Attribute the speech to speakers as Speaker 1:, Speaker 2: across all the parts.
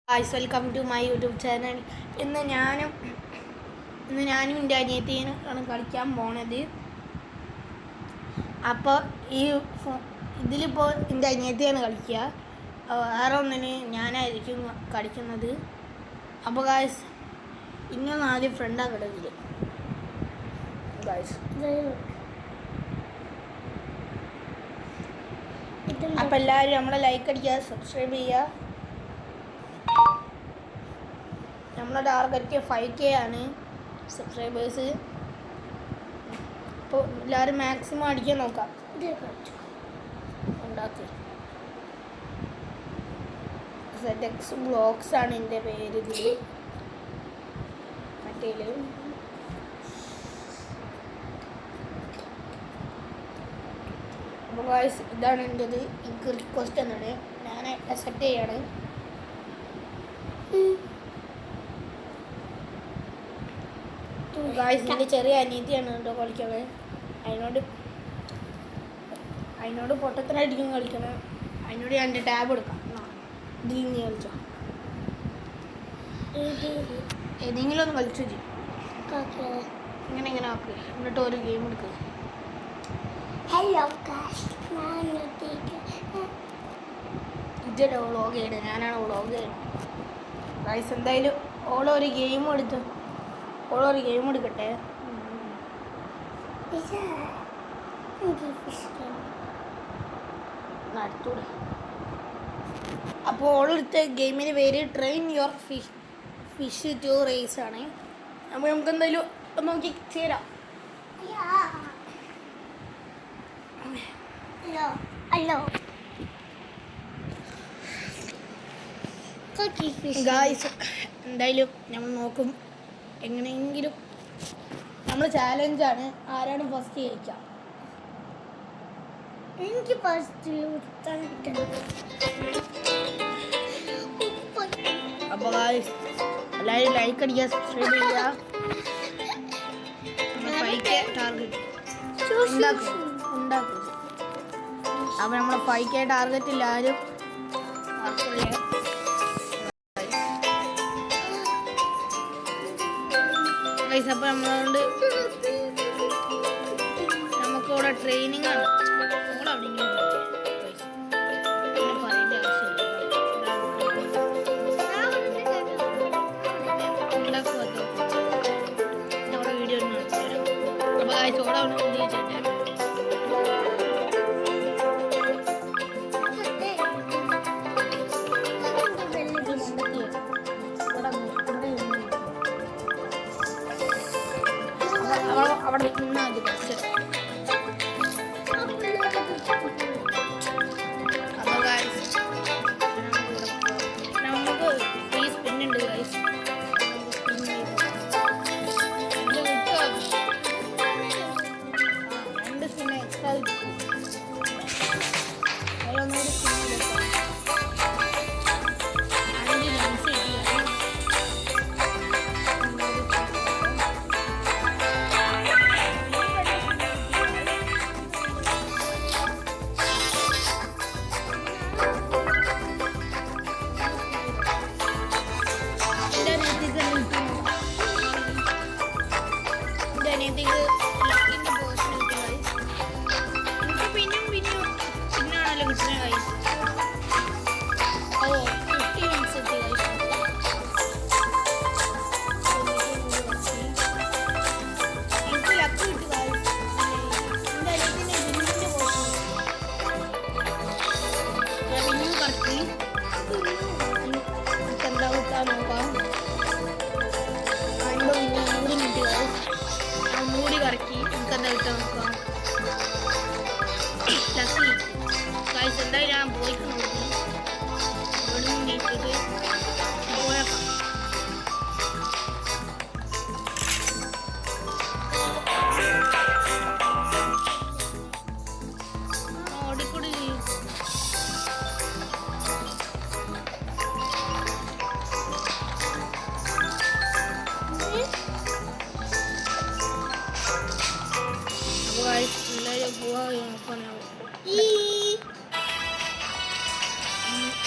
Speaker 1: Guys welcome to my YouTube channel. ഇന്ന് ഞാനും എൻ്റെ അനിയത്തിയാണ് കളിക്കാൻ പോണത്. അപ്പോൾ ഇതിലിപ്പോൾ എൻ്റെ അനിയത്തിയാണ് കളിക്കുക, വേറെ ഒന്നിന് ഞാനായിരിക്കും കളിക്കുന്നത്. അപ്പോൾ ഗായ്സ് ഇന്നൊന്നും ആദ്യം ഫ്രണ്ടാണ് ഇതിൽ ഗായ്സ്. അപ്പോൾ എല്ലാവരും നമ്മളെ ലൈക്ക് അടിക്കുക, സബ്സ്ക്രൈബ് ചെയ്യുക. നമ്മുടെ ടാർഗറ്റ് 5K ആണ് സബ്സ്ക്രൈബേഴ്സ്. അപ്പോൾ എല്ലാവരും മാക്സിമം അടിക്കാൻ നോക്കാം. ഉണ്ടാക്കി ZX ബ്ലോഗ്സ് ആണ് എൻ്റെ പേര് ഇതിൽ. മറ്റേല് അപ്പോൾ ഗായ്സ് ഇതാണ് എൻ്റെത്. എനിക്ക് റിക്വസ്റ്റ് എന്നാണ്, ഞാൻ അക്സെപ്റ്റ് ചെയ്യാണ്. ഗായ്സ് എൻ്റെ ചെറിയ അനിയത്തിയാണ് കേട്ടോ കളിക്കണത്. അതിനോട് പൊട്ടത്തനായിരിക്കും കളിക്കണം. അതിനോട് ഞാൻ എൻ്റെ ടാബ് എടുക്കാം. ഇതിൽ നീ കളിച്ചോ, ഏതെങ്കിലും ഒന്ന് കളിച്ചു ഇങ്ങനെ ആക്കുക. എന്നിട്ട് ഒരു ഗെയിം എടുക്കുക. ഇജ്ജോ വ്ളോഗ് ചെയ്യണേ, ഞാനാണ് വ്ളോഗ് ചെയ്യണം. ഗായ്സ് എന്തായാലും ഓളൊരു ഗെയിം എടുക്കട്ടെ. നടത്തൂടെ. അപ്പോൾ ഓളെടുത്ത ഗെയിമിന് പേര് train your fish to race ആണ്. അപ്പോൾ നമുക്ക് എന്തായാലും നോക്കി ചേരാം. ഗായ്സ് എന്തായാലും നമ്മൾ നോക്കും. എങ്ങനെയെങ്കിലും നമ്മൾ ചാലഞ്ചാണ്, ആരാണ് ഫസ്റ്റ് ജയിക്കുക.
Speaker 2: എനിക്ക് ഫസ്റ്റ്.
Speaker 1: അപ്പോൾ ഗായ്സ് എല്ലാവരും ലൈക്ക് അടിക്കുക, സബ്സ്ക്രൈബ് ചെയ്യുക. 5K ടാർഗറ്റ് ഉണ്ടാക്കുക. അപ്പോൾ നമ്മൾ 5K ടാർഗറ്റ് എല്ലാവരും വർക്ക് ചെയ്യുക. അപ്പോൾ നമ്മളതുകൊണ്ട് നമുക്കിവിടെ ട്രെയിനിങ് ആണ്. നമ്മളവിടെ പറയേണ്ട ആവശ്യമില്ല. നമ്മുടെ വീഡിയോ തരാം. അപ്പോൾ ചോടെ അവിടെ ചോദിച്ചിട്ട് അവിടെ നിന്നാൽ മതി. അപ്പോൾ ഗായ്സ് നമുക്ക് ഈ സ്പിന്നുണ്ട് ഗായ്സ്. രണ്ട് സ്പിന്ന് എക്സ്ട്രാ കിട്ടും. അതിലൊന്നുകൂടി സ്പിന്ന് കിട്ടാം. മൂടി കറക്കി എനിക്കെന്താ കിട്ടാൻ നോക്കാം. ലക്കി ഗായ്സ് എന്തായാലും ഞാൻ പോയിക്ക് നോക്കി ഇവിടെ നീട്ടിട്ട് പോയേക്കാം. ഓടിക്കൂടി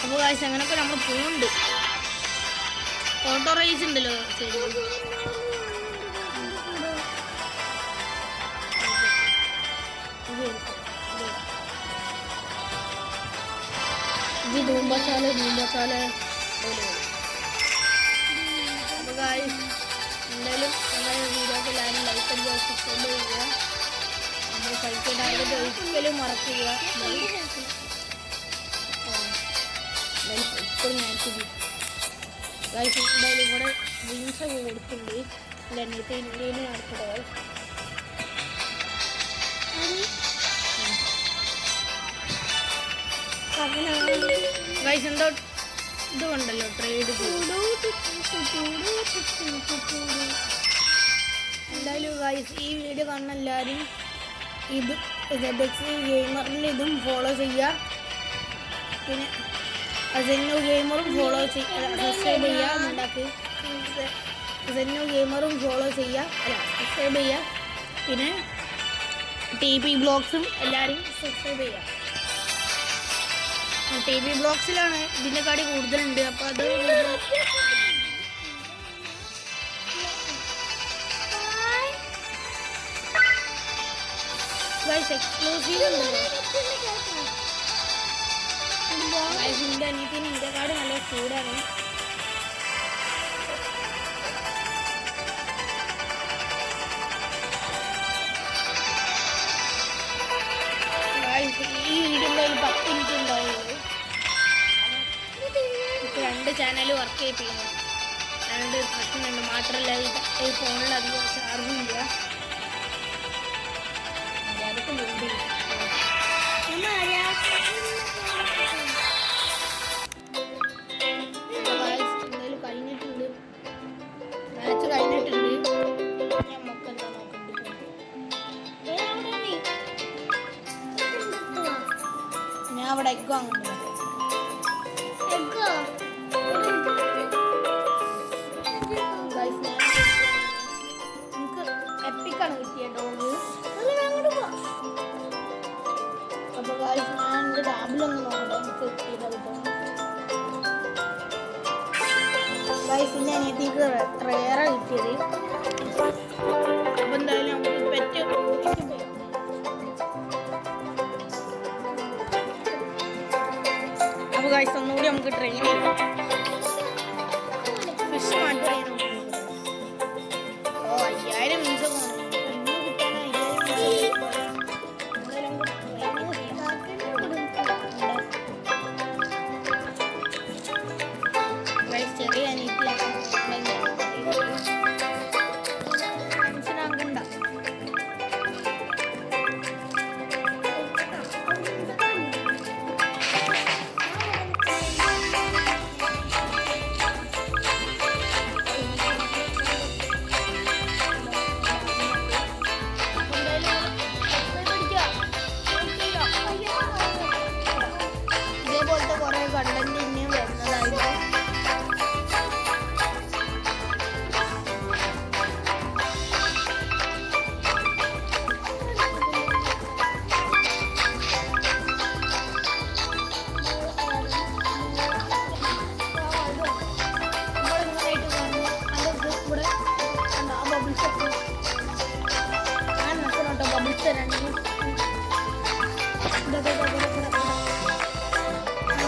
Speaker 1: അപ്പോൾ ഗായ്സ് അങ്ങനെയൊക്കെ നമ്മൾ പോകുന്നുണ്ട്. ഓട്ടോ റേസ് ഉണ്ടല്ലോ जी धूम चाले എന്തായാലും നമ്മുടെ വീഡിയോക്ക് എല്ലാവരും ലൈക്ക് അടിക്കുക സബ്സ്ക്രൈബ് ചെയ്യുക നമ്മൾ കളിക്കേണ്ട ഒരിക്കലും മറക്കുക ഇപ്പോഴും എന്തായാലും ഇവിടെ ഡ്രീംസ് ഒക്കെ കൊടുക്കുന്നുണ്ട് അന്നത്തെ ഇന്ത്യയിൽ നടക്കുന്നത് ഗൈസ് എന്തോ ഇത് കൊണ്ടല്ലോ ട്രേഡ് എന്തായാലും ഗൈസ് ഈ വീഡിയോ കാണുന്ന എല്ലാവരും ഇത് ZX ഗെയിമറിൻ്റെ ഇതും ഫോളോ ചെയ്യുക പിന്നെ സെന്നോ ഗെയിമറും ഫോളോ സബ്സ്ക്രൈബ് ചെയ്യുക ഉണ്ടാക്കി സെന്നോ ഗെയിമറും ഫോളോ ചെയ്യുക സബ്സ്ക്രൈബ് ചെയ്യുക പിന്നെ TP ബ്ലോഗ്സും എല്ലാവരും സബ്സ്ക്രൈബ് ചെയ്യുക TP ബ്ലോഗ്സിലാണ് ഇതിനെക്കാട്ടി കൂടുതലുണ്ട് അപ്പോൾ അത് എക്സ്ക്ലൂസീവ് ഉണ്ടല്ലോ അനിയത്തിന് ഇതിനെക്കാട് നല്ല ചൂടാണ് ഈ വീഡിയോയിൽ 10 മിനിറ്റ് ഉണ്ടാവുള്ളൂ രണ്ട് ചാനൽ വർക്ക് ചെയ്യിപ്പിക്കുന്നു അതുകൊണ്ട് പ്രശ്നമുണ്ട് മാത്രമല്ല ഈ ഫോണിൽ അധികം ചാർജും ഇല്ല അതൊക്കെ മുമ്പ് എന്തായാലും കഴിഞ്ഞിട്ടുണ്ട് മാച്ച് കഴിഞ്ഞിട്ടുണ്ട് നമുക്ക് എന്താ നോക്കണ്ട ഞാൻ അവിടെ എഗ് വാങ്ങുന്നുണ്ട് നമുക്ക് എപ്പിക്കാണ് കിട്ടിയ ഡോഗ് അപ്പോൾ ഞാൻ എൻ്റെ ടാബിലൊന്ന് നോക്കട്ടെ എനിക്ക് കിട്ടിയത് പിന്നെ അനിയത്തിക്ക് റെയറാ കിട്ടിയത് അപ്പോൾ എന്തായാലും നമുക്ക് പെറ്റ് അപ്പോൾ ഗൈസ് ഒന്നുകൂടി നമുക്ക് ട്രെയിൻ ചെയ്യാം ഫിഷ് മാറ്റി ഓ 5000 മീൻസ് ചെറിയ മനസ്സിലാക്കണ്ട ഇതേപോലത്തെ കുറേ കണ്ടന്റ് ഇനിയും വരുന്നതായിരുന്നു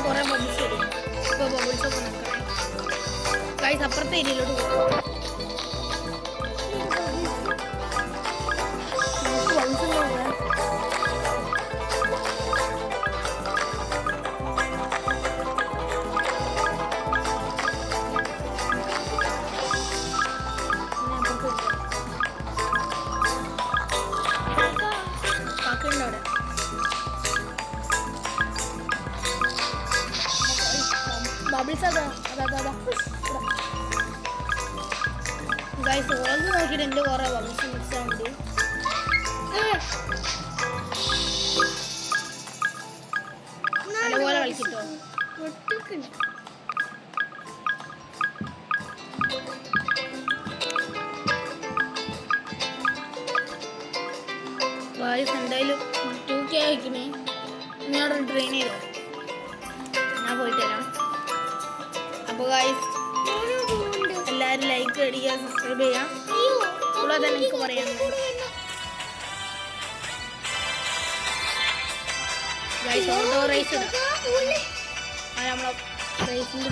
Speaker 1: കുറേ ബബിൾസ് വരും ഇപ്പോൾ ബബിൾസ് ഒക്കെ നോക്കണേ ഗൈസ് അപ്പുറത്തെ ഏരിയയിലോട്ട് പോകും ബബിൾസ് നോക്കാം ബബിൾസ് അതാ ഗൈസ് ഓൾസ് നോക്കിയിട്ട് എൻ്റെ കുറേ ബബിൾസ് മിക്സ് ആവുന്നുണ്ട് നല്ലപോലെ കളിച്ചിട്ടോ ഗൈസ് എന്തായാലും 2K ആയിക്കണേ ഞാൻ ട്രെയിൻ ചെയ്തോ ഞാൻ പോയിട്ട് തരാം അപ്പോൾ ഗൈസ് ഒരു ലൈക്ക് അടിക്കുക, സബ്സ്ക്രൈബ് ചെയ്യാം. ഉള്ളത് എനിക്ക് പറയാനുള്ളത്. ഓട്ടോ റൈസ് ഇടാം. നമ്മളെ റൈസിൻ്റെ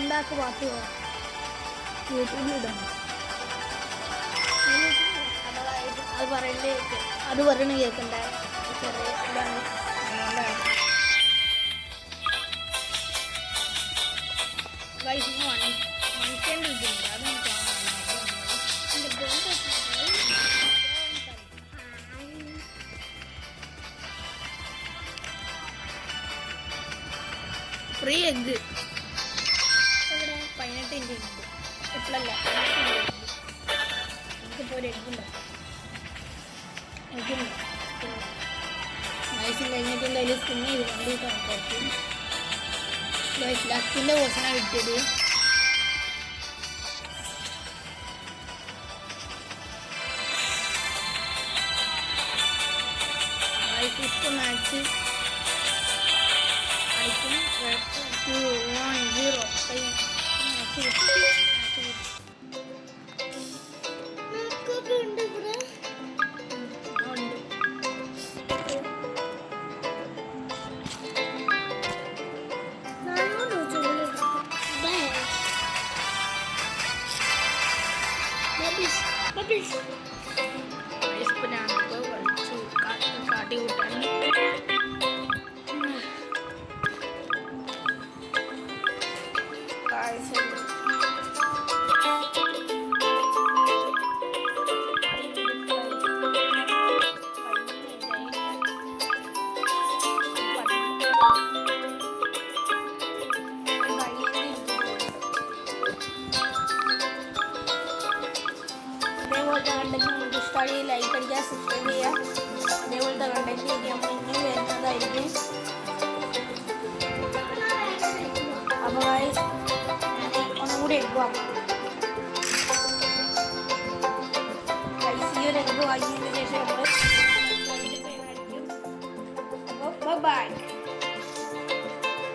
Speaker 1: ഉണ്ടാക്കുക ബാക്കി യൂട്യൂബിലിടാം. അത് പറയണ കേൾക്കണ്ട. ചെറിയ ഇതാണ്. മണിക്കേണ്ട ഇതുണ്ട്, അതൊന്നും ഫ്രീ എഗ്ഗ് 18 ഉണ്ട്. എപ്പോഴല്ല എനിക്കിപ്പോൾ ഒരു എഗ്ഗുണ്ട്. വയസ്സിൽ കഴിഞ്ഞിട്ട് എന്തായാലും സ്പിൻ ചെയ്ത് കണ്ടിട്ടാണ് കുറച്ച് ലക്കിൻ്റെ പോഷനാണ് കിട്ടിയത്. ഫിഫ്ത്ത് മാച്ച് കളിക്കും. 2-1-0 കാട്ടി കൂട്ടാൻ കണ്ടന്റ് ഇഷ്ടമായി ലൈക്ക് അടിക്കുക, സബ്സ്ക്രൈബ് ചെയ്യുക. അതേപോലത്തെ കണ്ടന്റ് നമ്മൾ ഇനിയും വരുന്നതായിരിക്കും. അപ്പോൾ ഒന്നുകൂടി എഗ് വാങ്ങാം. ഈ ഒരു എഗ് വാങ്ങിയതിന്